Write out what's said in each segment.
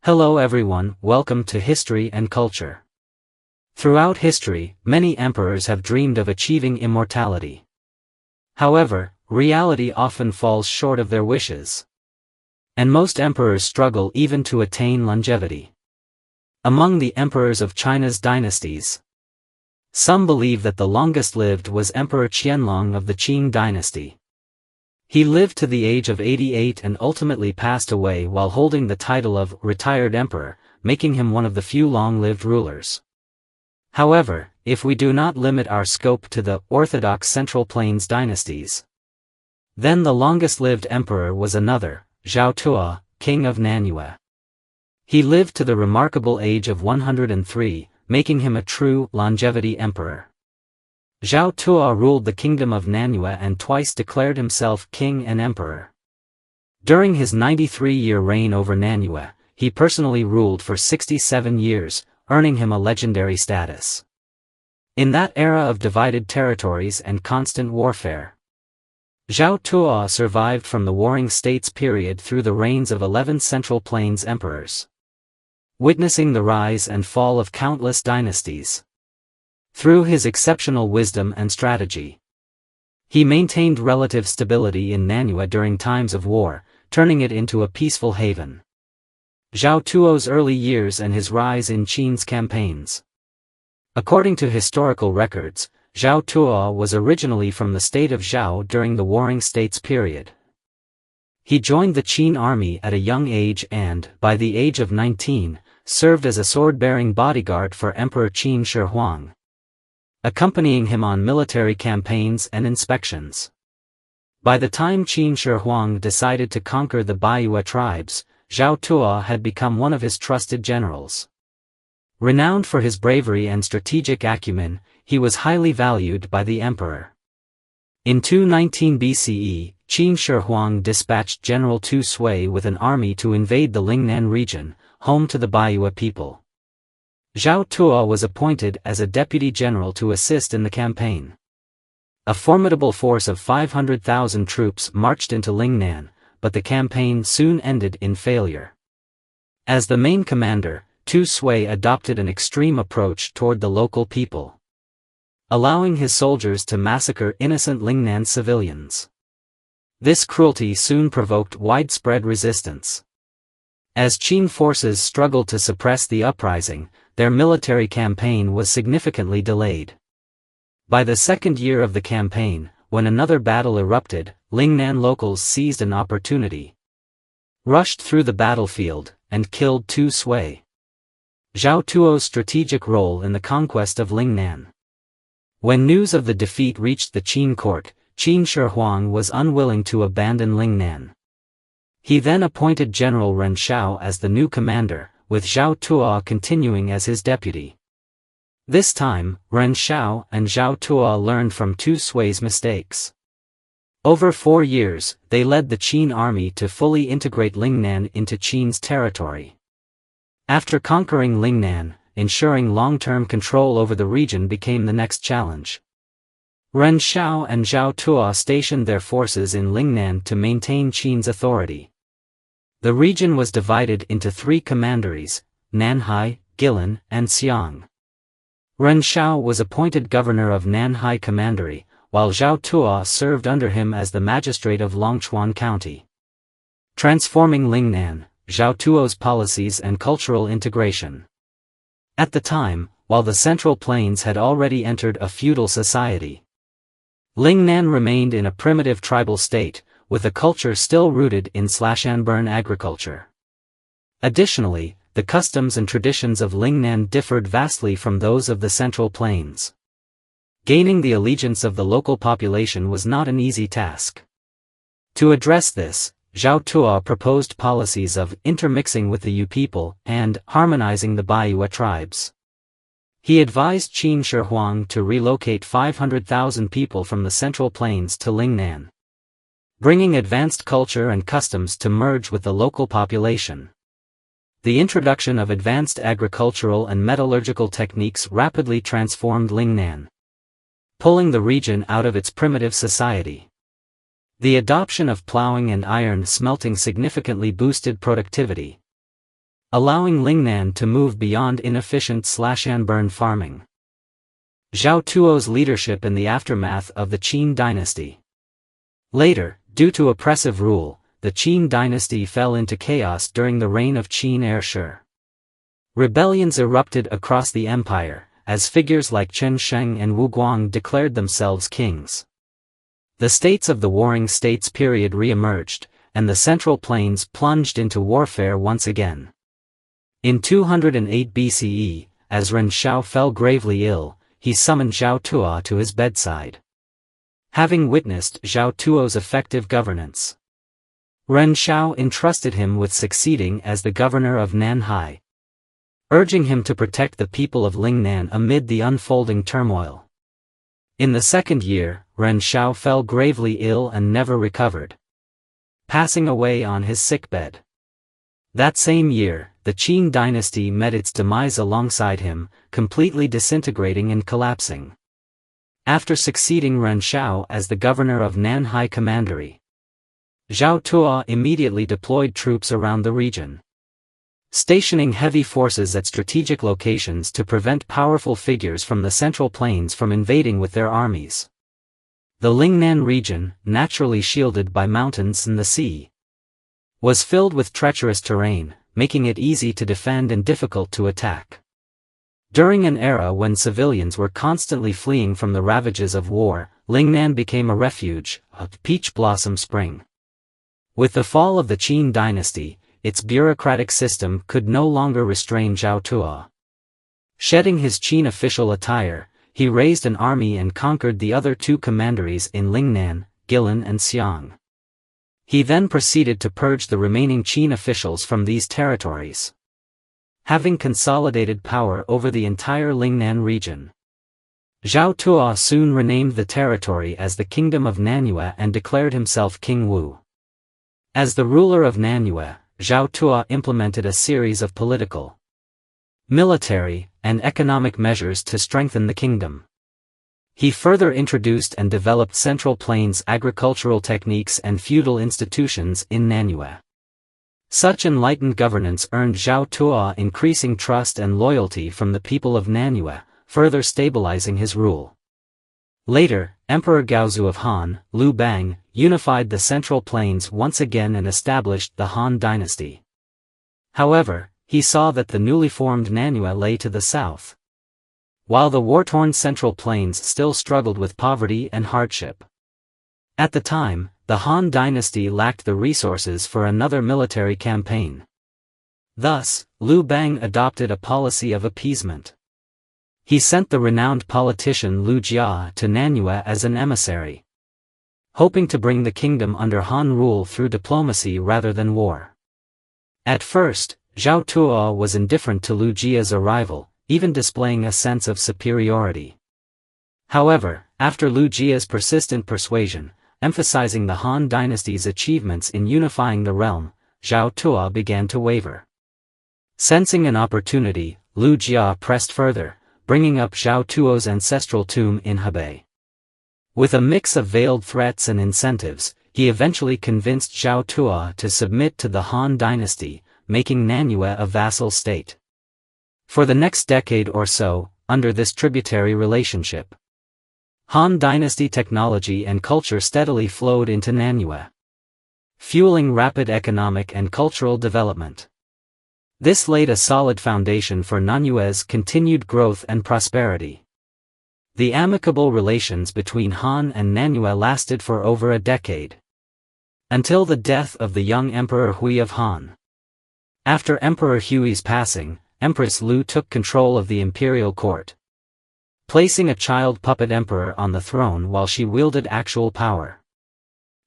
Hello everyone, welcome to History and Culture. Throughout history, many emperors have dreamed of achieving immortality. However, reality often falls short of their wishes. And most emperors struggle even to attain longevity. Among the emperors of China's dynasties, some believe that the longest lived was Emperor Qianlong of the Qing dynasty. He lived to the age of 88 and ultimately passed away while holding the title of retired emperor, making him one of the few long-lived rulers. However, if we do not limit our scope to the orthodox Central Plains dynasties, then the longest-lived emperor was another, Zhao Tuo, king of Nanyue. He lived to the remarkable age of 103, making him a true longevity emperor. Zhao Tuo ruled the kingdom of Nanyue and twice declared himself king and emperor. During his 93-year reign over Nanyue, he personally ruled for 67 years, earning him a legendary status. In that era of divided territories and constant warfare, Zhao Tuo survived from the Warring States period through the reigns of 11 Central Plains emperors, witnessing the rise and fall of countless dynasties. Through his exceptional wisdom and strategy, he maintained relative stability in Nanyue during times of war, turning it into a peaceful haven. Zhao Tuo's early years and his rise in Qin's campaigns. According to historical records, Zhao Tuo was originally from the state of Zhao during the Warring States period. He joined the Qin army at a young age and, by the age of 19, served as a sword-bearing bodyguard for Emperor Qin Shi Huang, accompanying him on military campaigns and inspections. By the time Qin Shi Huang decided to conquer the Baiyu tribes, Zhao Tuo had become one of his trusted generals. Renowned for his bravery and strategic acumen, he was highly valued by the emperor. In 219 BCE, Qin Shi Huang dispatched General Tu Sui with an army to invade the Lingnan region, home to the Baiyu people. Zhao Tuo was appointed as a deputy general to assist in the campaign. A formidable force of 500,000 troops marched into Lingnan, but the campaign soon ended in failure. As the main commander, Tu Sui adopted an extreme approach toward the local people, allowing his soldiers to massacre innocent Lingnan civilians. This cruelty soon provoked widespread resistance. As Qin forces struggled to suppress the uprising, their military campaign was significantly delayed. By the second year of the campaign, when another battle erupted, Lingnan locals seized an opportunity, rushed through the battlefield, and killed Tu Sui. Zhao Tuo's strategic role in the conquest of Lingnan. When news of the defeat reached the Qin court, Qin Shi Huang was unwilling to abandon Lingnan. He then appointed General Ren Shao as the new commander, with Zhao Tuo continuing as his deputy. This time, Ren Shao and Zhao Tuo learned from Tu Sui's mistakes. Over 4 years, they led the Qin army to fully integrate Lingnan into Qin's territory. After conquering Lingnan, ensuring long-term control over the region became the next challenge. Ren Shao and Zhao Tuo stationed their forces in Lingnan to maintain Qin's authority. The region was divided into 3 commanderies, Nanhai, Guilin, and Xiang. Ren Shao was appointed governor of Nanhai Commandery, while Zhao Tuo served under him as the magistrate of Longchuan County. Transforming Lingnan, Zhao Tuo's policies and cultural integration. At the time, while the Central Plains had already entered a feudal society, Lingnan remained in a primitive tribal state, with a culture still rooted in slash-and-burn agriculture. Additionally, the customs and traditions of Lingnan differed vastly from those of the Central Plains. Gaining the allegiance of the local population was not an easy task. To address this, Zhao Tuo proposed policies of intermixing with the Yu people and harmonizing the Baiyu tribes. He advised Qin Shi Huang to relocate 500,000 people from the Central Plains to Lingnan, bringing advanced culture and customs to merge with the local population. The introduction of advanced agricultural and metallurgical techniques rapidly transformed Lingnan, pulling the region out of its primitive society. The adoption of plowing and iron smelting significantly boosted productivity. allowing Lingnan to move beyond inefficient slash-and-burn farming. Zhao Tuo's leadership in the aftermath of the Qin dynasty. Later, due to oppressive rule, the Qin dynasty fell into chaos during the reign of Qin heir Shi. Rebellions erupted across the empire, as figures like Chen Sheng and Wu Guang declared themselves kings. The states of the Warring States period re-emerged, and the Central Plains plunged into warfare once again. In 208 BCE, as Ren Xiao fell gravely ill, he summoned Zhao Tuo to his bedside. Having witnessed Zhao Tuo's effective governance, Ren Xiao entrusted him with succeeding as the governor of Nanhai, urging him to protect the people of Lingnan amid the unfolding turmoil. In the second year, Ren Xiao fell gravely ill and never recovered, passing away on his sickbed. That same year, the Qin dynasty met its demise alongside him, completely disintegrating and collapsing. After succeeding Ren Xiao as the governor of Nanhai Commandery, Zhao Tuo immediately deployed troops around the region, stationing heavy forces at strategic locations to prevent powerful figures from the Central Plains from invading with their armies. The Lingnan region, naturally shielded by mountains and the sea, was filled with treacherous terrain, making it easy to defend and difficult to attack. During an era when civilians were constantly fleeing from the ravages of war, Lingnan became a refuge, a peach blossom spring. With the fall of the Qin dynasty, its bureaucratic system could no longer restrain Zhao Tuo. Shedding his Qin official attire, he raised an army and conquered the other two commanderies in Lingnan, Guilin and Xiang. He then proceeded to purge the remaining Qin officials from these territories. Having consolidated power over the entire Lingnan region, Zhao Tuo soon renamed the territory as the Kingdom of Nanyue and declared himself King Wu. As the ruler of Nanyue, Zhao Tuo implemented a series of political, military, and economic measures to strengthen the kingdom. He further introduced and developed Central Plains agricultural techniques and feudal institutions in Nanyue. Such enlightened governance earned Zhao Tuo increasing trust and loyalty from the people of Nanyue, further stabilizing his rule. Later, Emperor Gaozu of Han, Liu Bang, unified the Central Plains once again and established the Han Dynasty. However, he saw that the newly formed Nanyue lay to the south, while the war-torn Central Plains still struggled with poverty and hardship. At the time, the Han Dynasty lacked the resources for another military campaign. Thus, Liu Bang adopted a policy of appeasement. He sent the renowned politician Liu Jia to Nanyue as an emissary, hoping to bring the kingdom under Han rule through diplomacy rather than war. At first, Zhao Tuo was indifferent to Liu Jia's arrival, even displaying a sense of superiority. However, after Liu Jia's persistent persuasion, emphasizing the Han Dynasty's achievements in unifying the realm, Zhao Tuo began to waver. Sensing an opportunity, Liu Jia pressed further, bringing up Zhao Tuo's ancestral tomb in Hebei. With a mix of veiled threats and incentives, he eventually convinced Zhao Tuo to submit to the Han Dynasty, making Nanyue a vassal state. For the next decade or so, under this tributary relationship, Han Dynasty technology and culture steadily flowed into Nanyue, fueling rapid economic and cultural development. This laid a solid foundation for Nanyue's continued growth and prosperity. The amicable relations between Han and Nanyue lasted for over a decade, until the death of the young Emperor Hui of Han. After Emperor Hui's passing, Empress Liu took control of the imperial court, placing a child puppet emperor on the throne while she wielded actual power.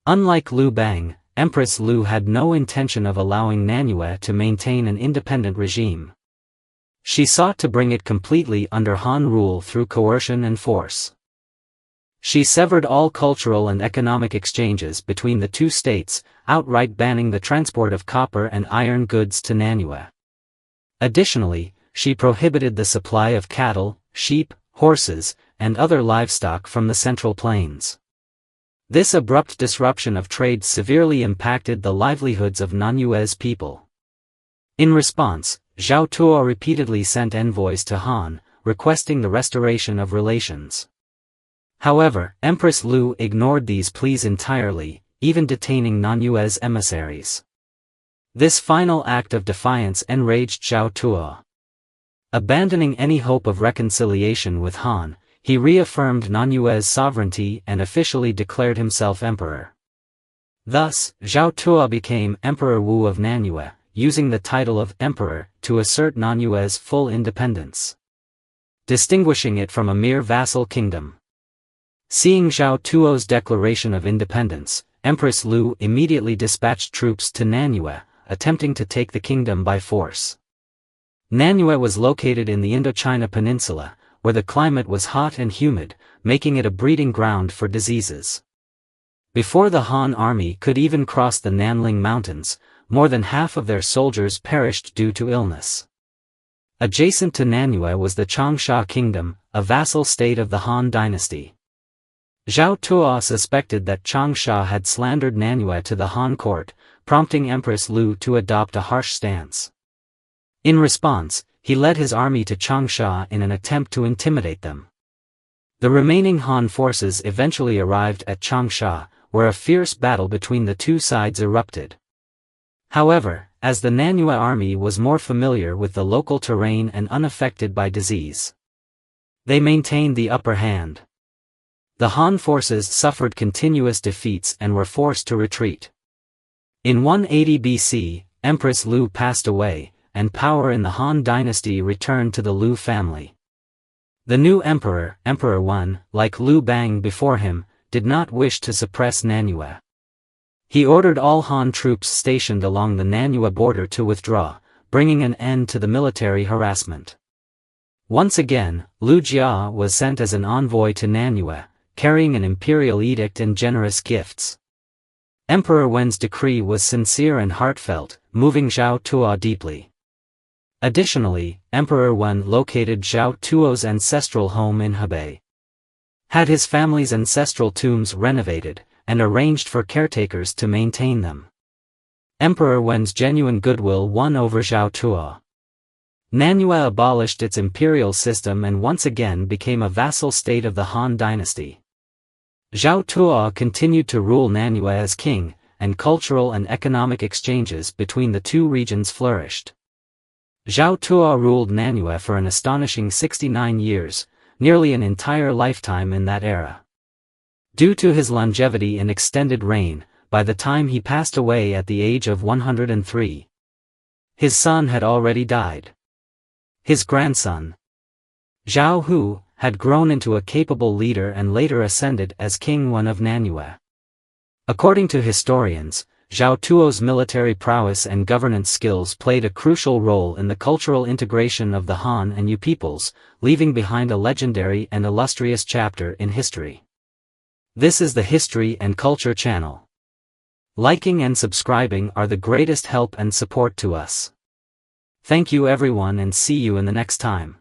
Unlike Liu Bang, Empress Liu had no intention of allowing Nanyue to maintain an independent regime. She sought to bring it completely under Han rule through coercion and force. She severed all cultural and economic exchanges between the two states, outright banning the transport of copper and iron goods to Nanyue. Additionally, she prohibited the supply of cattle, sheep, horses, and other livestock from the Central Plains. This abrupt disruption of trade severely impacted the livelihoods of Nanyue's people. In response, Zhao Tuo repeatedly sent envoys to Han, requesting the restoration of relations. However, Empress Lu ignored these pleas entirely, even detaining Nanyue's emissaries. This final act of defiance enraged Zhao Tuo. Abandoning any hope of reconciliation with Han, he reaffirmed Nanyue's sovereignty and officially declared himself emperor. Thus, Zhao Tuo became Emperor Wu of Nanyue, using the title of emperor to assert Nanyue's full independence, distinguishing it from a mere vassal kingdom. Seeing Zhao Tuo's declaration of independence, Empress Lu immediately dispatched troops to Nanyue, attempting to take the kingdom by force. Nanyue was located in the Indochina Peninsula, where the climate was hot and humid, making it a breeding ground for diseases. Before the Han army could even cross the Nanling Mountains, more than half of their soldiers perished due to illness. Adjacent to Nanyue was the Changsha Kingdom, a vassal state of the Han Dynasty. Zhao Tuo suspected that Changsha had slandered Nanyue to the Han court, prompting Empress Lu to adopt a harsh stance. In response, he led his army to Changsha in an attempt to intimidate them. The remaining Han forces eventually arrived at Changsha, where a fierce battle between the two sides erupted. However, as the Nanyue army was more familiar with the local terrain and unaffected by disease, they maintained the upper hand. The Han forces suffered continuous defeats and were forced to retreat. In 180 BC, Empress Lu passed away, and power in the Han Dynasty returned to the Lu family. The new emperor, Emperor Wen, like Liu Bang before him, did not wish to suppress Nanyue. He ordered all Han troops stationed along the Nanyue border to withdraw, bringing an end to the military harassment. Once again, Liu Jia was sent as an envoy to Nanyue, carrying an imperial edict and generous gifts. Emperor Wen's decree was sincere and heartfelt, moving Zhao Tuo deeply. Additionally, Emperor Wen located Zhao Tuo's ancestral home in Hebei, had his family's ancestral tombs renovated, and arranged for caretakers to maintain them. Emperor Wen's genuine goodwill won over Zhao Tuo. Nanyue abolished its imperial system and once again became a vassal state of the Han Dynasty. Zhao Tuo continued to rule Nanyue as king, and cultural and economic exchanges between the two regions flourished. Zhao Tuo ruled Nanyue for an astonishing 69 years, nearly an entire lifetime in that era. Due to his longevity and extended reign, by the time he passed away at the age of 103, his son had already died. His grandson, Zhao Hu, had grown into a capable leader and later ascended as King Wen of Nanyue. According to historians, Zhao Tuo's military prowess and governance skills played a crucial role in the cultural integration of the Han and Yu peoples, leaving behind a legendary and illustrious chapter in history. This is the History and Culture channel. Liking and subscribing are the greatest help and support to us. Thank you everyone and see you in the next time.